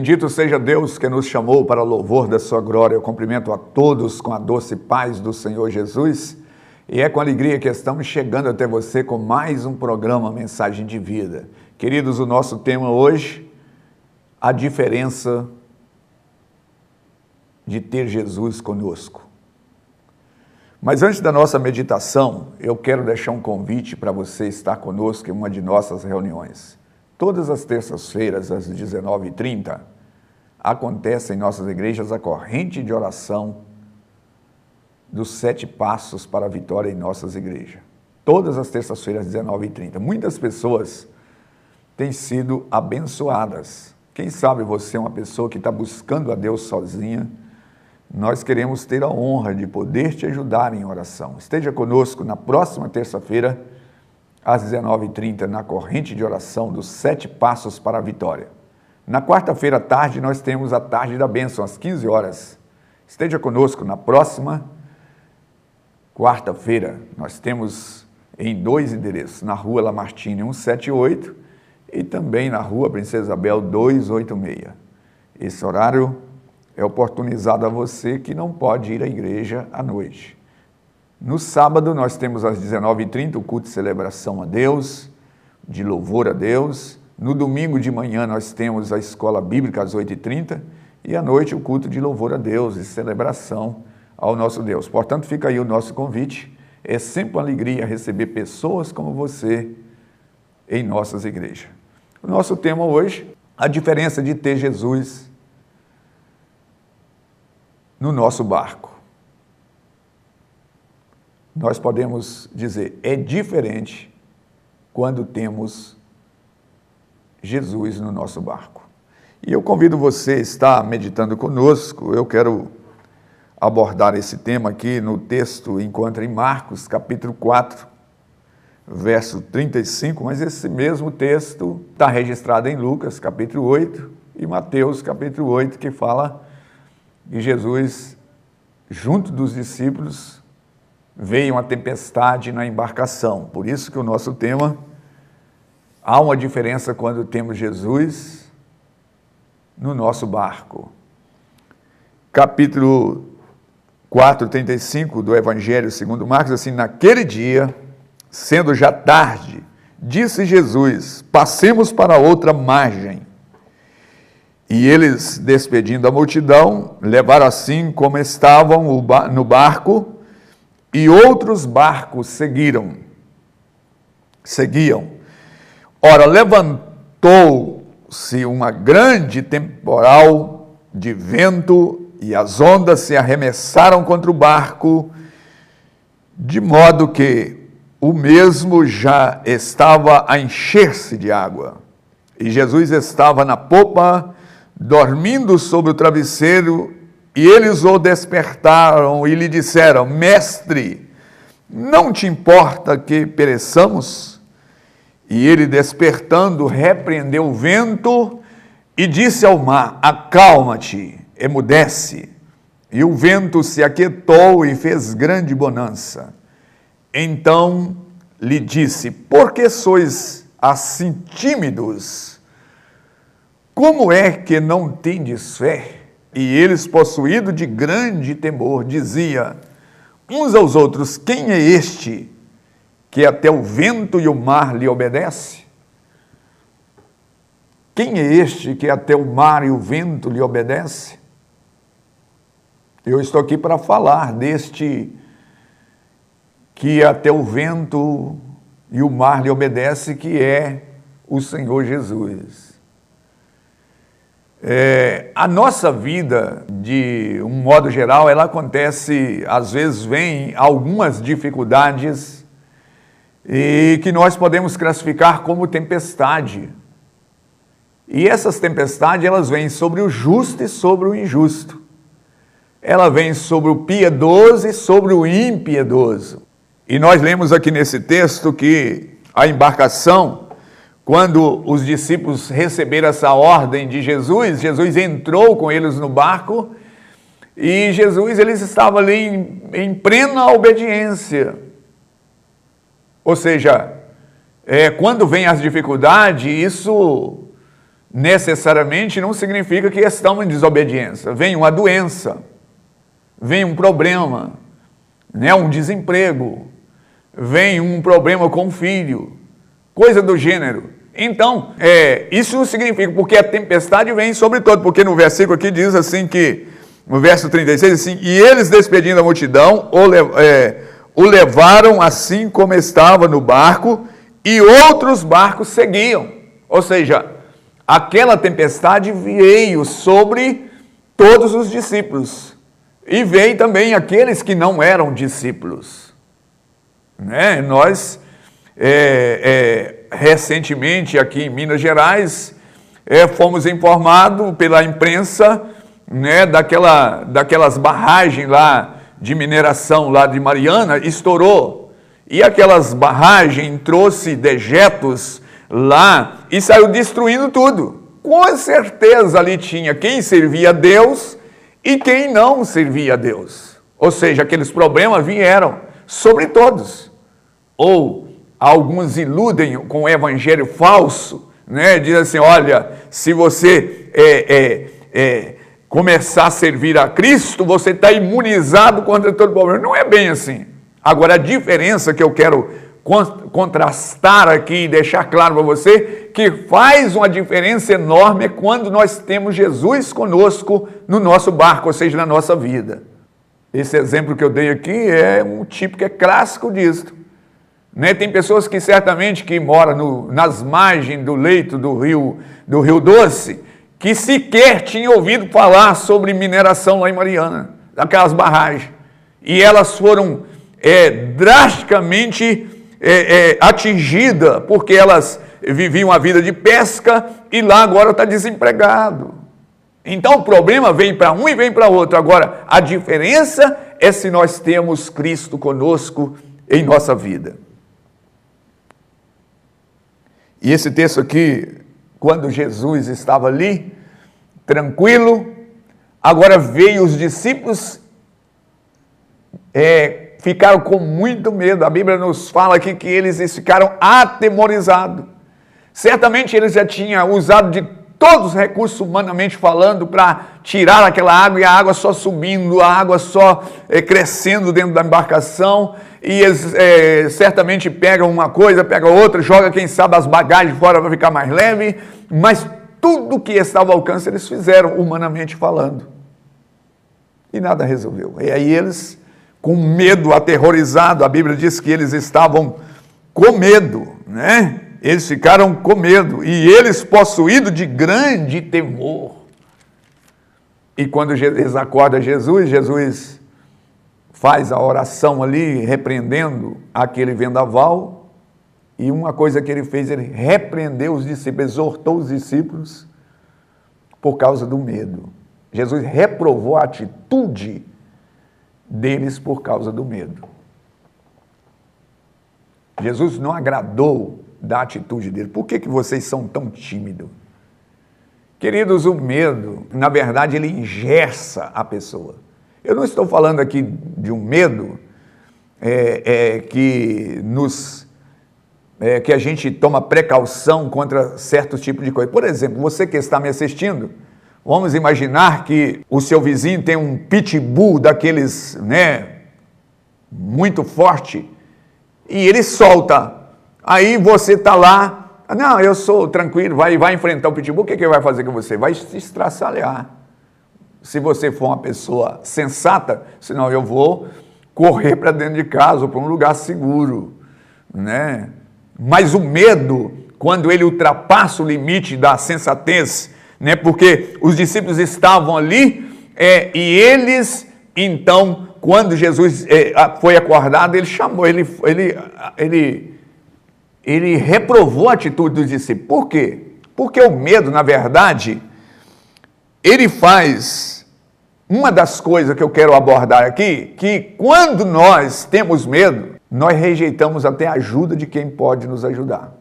Bendito seja Deus que nos chamou para o louvor da sua glória. Eu cumprimento a todos com a doce paz do Senhor Jesus. E é com alegria que estamos chegando até você com mais um programa Mensagem de Vida. Queridos, o nosso tema hoje, a diferença de ter Jesus conosco. Mas antes da nossa meditação, eu quero deixar um convite para você estar conosco em uma de nossas reuniões. Todas as terças-feiras, às 19h30, acontece em nossas igrejas a corrente de oração dos 7 passos para a vitória em nossas igrejas. Todas as terças-feiras, às 19h30. Muitas pessoas têm sido abençoadas. Quem sabe você é uma pessoa que está buscando a Deus sozinha. Nós queremos ter a honra de poder te ajudar em oração. Esteja conosco na próxima terça-feira, às 19h30, na corrente de oração dos 7 passos para a vitória. Na quarta-feira à tarde, nós temos a tarde da bênção, às 15 horas. Esteja conosco na próxima quarta-feira. Nós temos em 2 endereços, na rua Lamartine 178 e também na rua Princesa Isabel 286. Esse horário é oportunizado a você que não pode ir à igreja à noite. No sábado, nós temos às 19h30 o culto de celebração a Deus, de louvor a Deus. No domingo de manhã, nós temos a escola bíblica às 8h30 e à noite o culto de louvor a Deus e celebração ao nosso Deus. Portanto, fica aí o nosso convite. É sempre uma alegria receber pessoas como você em nossas igrejas. O nosso tema hoje, a diferença de ter Jesus no nosso barco. Nós podemos dizer, é diferente quando temos Jesus no nosso barco. E eu convido você a estar meditando conosco. Eu quero abordar esse tema aqui no texto, encontra em Marcos, capítulo 4, verso 35, mas esse mesmo texto está registrado em Lucas, capítulo 8, e Mateus, capítulo 8, que fala que Jesus, junto dos discípulos, veio uma tempestade na embarcação. Por isso que o nosso tema, há uma diferença quando temos Jesus no nosso barco. Capítulo 4, 35 do Evangelho segundo Marcos, assim, naquele dia, sendo já tarde, disse Jesus, passemos para outra margem. E eles, despedindo a multidão, levaram assim como estavam no barco, e outros barcos seguiam. Ora, levantou-se uma grande temporal de vento e as ondas se arremessaram contra o barco, de modo que o mesmo já estava a encher-se de água. E Jesus estava na popa, dormindo sobre o travesseiro, e eles o despertaram e lhe disseram, Mestre, não te importa que pereçamos? E ele, despertando, repreendeu o vento e disse ao mar, acalma-te, emudece. E o vento se aquietou e fez grande bonança. Então lhe disse, por que sois assim tímidos? Como é que não tendes fé? E eles, possuídos de grande temor, dizia uns aos outros, quem é este que até o vento e o mar lhe obedece? Quem é este que até o mar e o vento lhe obedece? Eu estou aqui para falar deste que até o vento e o mar lhe obedece, que é o Senhor Jesus. A nossa vida, de um modo geral, ela acontece, às vezes vem algumas dificuldades e que nós podemos classificar como tempestade. E essas tempestades, elas vêm sobre o justo e sobre o injusto. Ela vem sobre o piedoso e sobre o impiedoso. E nós lemos aqui nesse texto que a embarcação, quando os discípulos receberam essa ordem de Jesus, Jesus entrou com eles no barco e Jesus, eles estavam ali em plena obediência. Ou seja, quando vem as dificuldades, isso necessariamente não significa que estão em desobediência. Vem uma doença, vem um problema, né? Um desemprego, vem um problema com o filho, coisa do gênero. Então, isso não significa, porque a tempestade vem sobre todo, porque no versículo aqui diz assim que, no verso 36, assim, e eles despedindo a multidão, o levaram assim como estava no barco, e outros barcos seguiam. Ou seja, aquela tempestade veio sobre todos os discípulos, e veio também aqueles que não eram discípulos. Né? Nós, recentemente aqui em Minas Gerais, fomos informados pela imprensa, né, daquelas barragens lá de mineração lá de Mariana, estourou. E aquelas barragens trouxe dejetos lá e saiu destruindo tudo. Com certeza ali tinha quem servia a Deus e quem não servia a Deus. Ou seja, aqueles problemas vieram sobre todos. Ou alguns iludem com o evangelho falso, né? Diz assim, olha, se você começar a servir a Cristo, você está imunizado contra todo problema. Não é bem assim. Agora, a diferença que eu quero contrastar aqui e deixar claro para você, que faz uma diferença enorme, é quando nós temos Jesus conosco no nosso barco, ou seja, na nossa vida. Esse exemplo que eu dei aqui é um tipo que é clássico disso. Né? Tem pessoas que certamente que moram nas margens do leito do Rio Doce, que sequer tinham ouvido falar sobre mineração lá em Mariana, daquelas barragens. E elas foram drasticamente atingidas, porque elas viviam a vida de pesca e lá agora está desempregado. Então o problema vem para um e vem para outro. Agora, a diferença é se nós temos Cristo conosco em nossa vida. E esse texto aqui, quando Jesus estava ali, tranquilo, agora veio os discípulos, ficaram com muito medo. A Bíblia nos fala aqui que eles ficaram atemorizados. Certamente eles já tinham usado de todos os recursos humanamente falando para tirar aquela água, e a água só subindo, a água só crescendo dentro da embarcação, e eles certamente pegam uma coisa, pegam outra, joga quem sabe as bagagens fora para ficar mais leve, mas tudo que estava ao alcance eles fizeram, humanamente falando. E nada resolveu. E aí eles, com medo, aterrorizado, a Bíblia diz que eles estavam com medo, né? Eles ficaram com medo, e eles possuídos de grande temor. E quando eles acordam Jesus faz a oração ali, repreendendo aquele vendaval, e uma coisa que ele fez, ele repreendeu os discípulos, exortou os discípulos por causa do medo. Jesus reprovou a atitude deles por causa do medo. Jesus não agradou da atitude dele. Por que vocês são tão tímidos? Queridos, o medo, na verdade, ele engessa a pessoa. Eu não estou falando aqui de um medo que a gente toma precaução contra certo tipo de coisa. Por exemplo, você que está me assistindo, vamos imaginar que o seu vizinho tem um pitbull daqueles, né, muito forte, e ele solta. Aí você está lá, não, eu sou tranquilo, vai enfrentar o pitbull, o que ele vai fazer com você? Vai se estraçalhar. Se você for uma pessoa sensata, senão eu vou correr para dentro de casa ou para um lugar seguro, né? Mas o medo, quando ele ultrapassa o limite da sensatez, né? Porque os discípulos estavam ali e eles, então, quando Jesus foi acordado, ele chamou, ele reprovou a atitude dos discípulos. Por quê? Porque o medo, na verdade, ele faz uma das coisas que eu quero abordar aqui, que quando nós temos medo, nós rejeitamos até a ajuda de quem pode nos ajudar.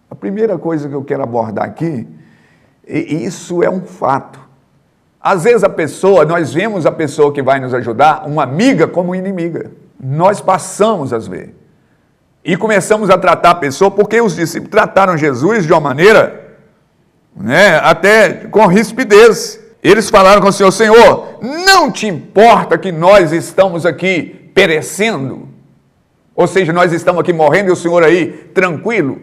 A primeira coisa que eu quero abordar aqui, e isso é um fato. Às vezes nós vemos a pessoa que vai nos ajudar, uma amiga, como inimiga. Nós passamos às vezes. E começamos a tratar a pessoa, porque os discípulos trataram Jesus de uma maneira né? Até com rispidez. Eles falaram com o Senhor: Senhor, não te importa que nós estamos aqui perecendo? Ou seja, nós estamos aqui morrendo e o Senhor aí tranquilo?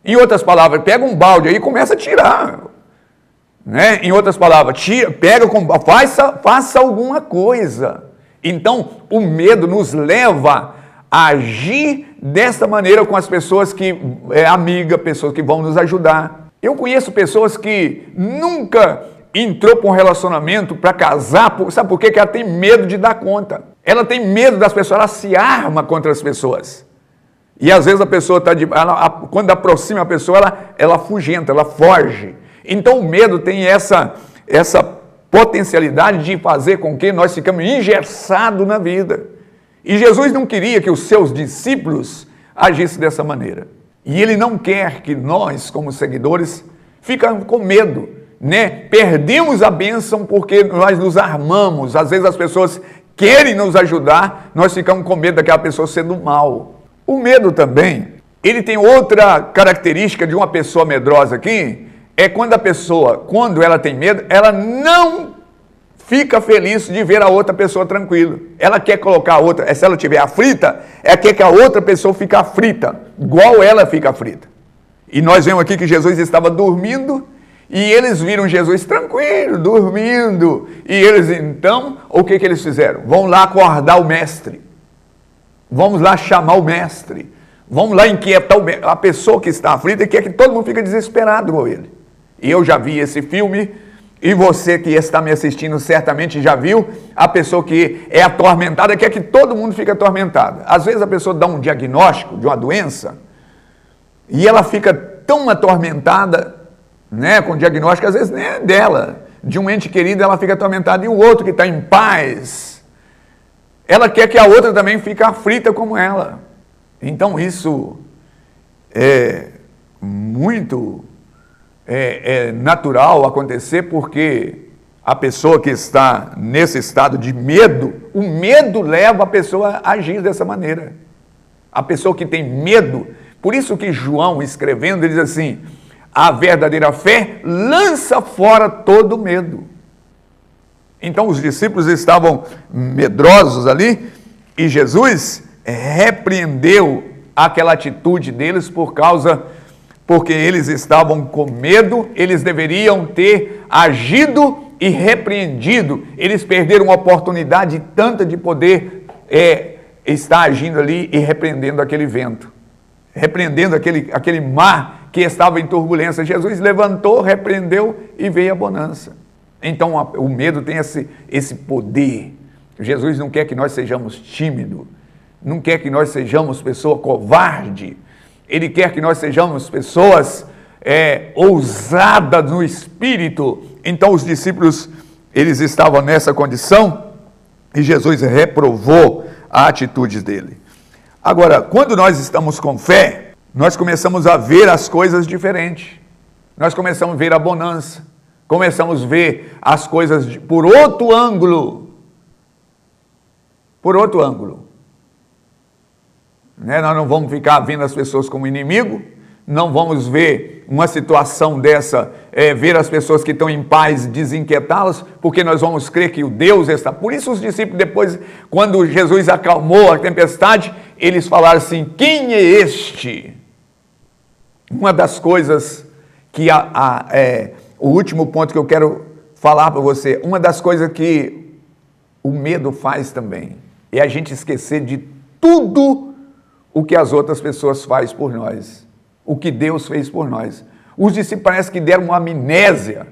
Em outras palavras, pega um balde aí e começa a tirar. Né? Em outras palavras, faça alguma coisa. Então, o medo nos leva a agir dessa maneira com as pessoas que é amiga, pessoas que vão nos ajudar. Eu conheço pessoas que nunca entrou para um relacionamento para casar, sabe por quê? Porque ela tem medo de dar conta. Ela tem medo das pessoas, ela se arma contra as pessoas. E às vezes a pessoa está quando aproxima a pessoa, ela afugenta, ela foge. Então o medo tem essa potencialidade de fazer com que nós ficamos engessados na vida. E Jesus não queria que os seus discípulos agissem dessa maneira. E Ele não quer que nós, como seguidores, ficamos com medo, né? Perdemos a bênção porque nós nos armamos. Às vezes as pessoas querem nos ajudar, nós ficamos com medo daquela pessoa ser do mal. O medo também, ele tem outra característica de uma pessoa medrosa aqui, é quando a pessoa, quando ela tem medo, ela não fica feliz de ver a outra pessoa tranquila. Ela quer colocar a outra, se ela estiver aflita, ela quer que a outra pessoa fique aflita, igual ela fica aflita. E nós vemos aqui que Jesus estava dormindo, e eles viram Jesus tranquilo, dormindo. E eles então, o que eles fizeram? Vão lá acordar o mestre. Vamos lá chamar o mestre. Vamos lá inquietar a pessoa que está aflita e quer que todo mundo fique desesperado com ele. E eu já vi esse filme, e você que está me assistindo certamente já viu, a pessoa que é atormentada quer que todo mundo fique atormentado. Às vezes a pessoa dá um diagnóstico de uma doença, e ela fica tão atormentada, né, com o diagnóstico, às vezes nem é dela, de um ente querido, ela fica atormentada, e o outro que está em paz, ela quer que a outra também fique aflita como ela. Então isso é muito natural acontecer, porque a pessoa que está nesse estado de medo, o medo leva a pessoa a agir dessa maneira. A pessoa que tem medo, por isso que João escrevendo, ele diz assim: a verdadeira fé lança fora todo medo. Então os discípulos estavam medrosos ali, e Jesus repreendeu aquela atitude deles porque eles estavam com medo. Eles deveriam ter agido e repreendido. Eles perderam uma oportunidade tanta de poder estar agindo ali e repreendendo aquele vento, repreendendo aquele mar que estava em turbulência. Jesus levantou, repreendeu e veio a bonança. Então o medo tem esse poder. Jesus não quer que nós sejamos tímidos, não quer que nós sejamos pessoa covarde. Ele quer que nós sejamos pessoas ousadas no espírito. Então os discípulos, eles estavam nessa condição, e Jesus reprovou a atitude dele. Agora, quando nós estamos com fé, nós começamos a ver as coisas diferentes. Nós começamos a ver a bonança, começamos a ver as coisas por outro ângulo. Por outro ângulo. Né? Nós não vamos ficar vendo as pessoas como inimigo, não vamos ver uma situação dessa, ver as pessoas que estão em paz, desinquietá-las, porque nós vamos crer que o Deus está. Por isso os discípulos depois, quando Jesus acalmou a tempestade, eles falaram assim: quem é este? Uma das coisas que o último ponto que eu quero falar para você, uma das coisas que o medo faz também, é a gente esquecer de tudo o que as outras pessoas fazem por nós, o que Deus fez por nós. Os discípulos parece que deram uma amnésia.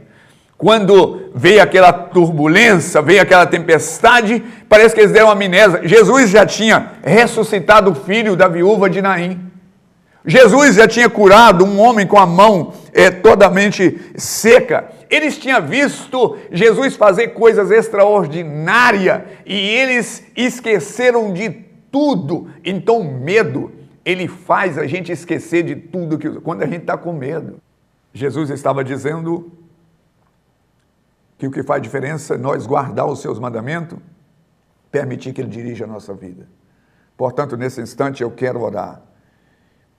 Quando veio aquela turbulência, veio aquela tempestade, parece que eles deram uma amnésia. Jesus já tinha ressuscitado o filho da viúva de Naim. Jesus já tinha curado um homem com a mão totalmente seca. Eles tinham visto Jesus fazer coisas extraordinárias e eles esqueceram de tudo. Então o medo, ele faz a gente esquecer de tudo quando a gente está com medo. Jesus estava dizendo que o que faz diferença é nós guardar os seus mandamentos, permitir que Ele dirija a nossa vida. Portanto, nesse instante eu quero orar,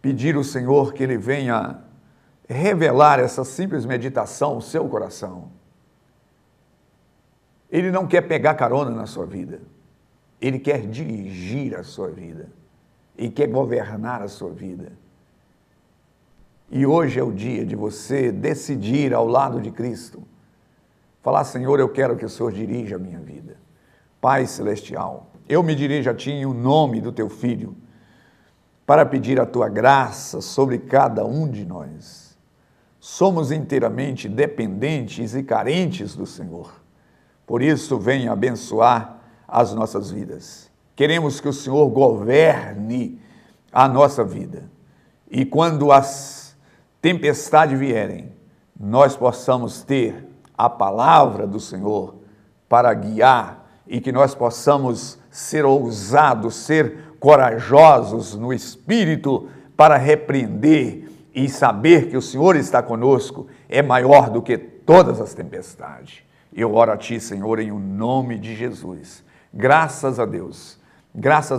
pedir ao Senhor que Ele venha revelar essa simples meditação ao seu coração. Ele não quer pegar carona na sua vida. Ele quer dirigir a sua vida. Ele quer governar a sua vida. E hoje é o dia de você decidir ao lado de Cristo. Falar, Senhor, eu quero que o Senhor dirija a minha vida. Pai Celestial, eu me dirijo a Ti em o nome do Teu Filho, para pedir a Tua graça sobre cada um de nós. Somos inteiramente dependentes e carentes do Senhor. Por isso, venha abençoar as nossas vidas. Queremos que o Senhor governe a nossa vida. E quando as tempestades vierem, nós possamos ter a palavra do Senhor para guiar e que nós possamos ser ousados, ser corajosos no Espírito para repreender e saber que o Senhor está conosco é maior do que todas as tempestades. Eu oro a Ti, Senhor, em o nome de Jesus. Graças a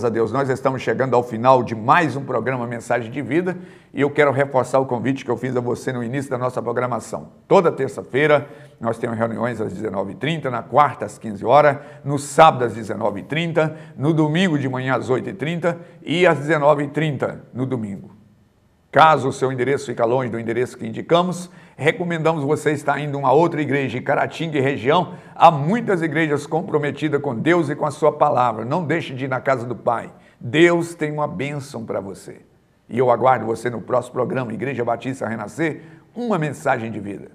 Deus, nós estamos chegando ao final de mais um programa Mensagem de Vida e eu quero reforçar o convite que eu fiz a você no início da nossa programação. Toda terça-feira nós temos reuniões às 19h30, na quarta às 15 horas, no sábado às 19h30, no domingo de manhã às 8h30 e às 19h30 no domingo. Caso o seu endereço fique longe do endereço que indicamos, recomendamos você estar indo a uma outra igreja em Caratinga e região. Há muitas igrejas comprometidas com Deus e com a sua palavra. Não deixe de ir na casa do Pai. Deus tem uma bênção para você. E eu aguardo você no próximo programa, Igreja Batista Renascer, uma mensagem de vida.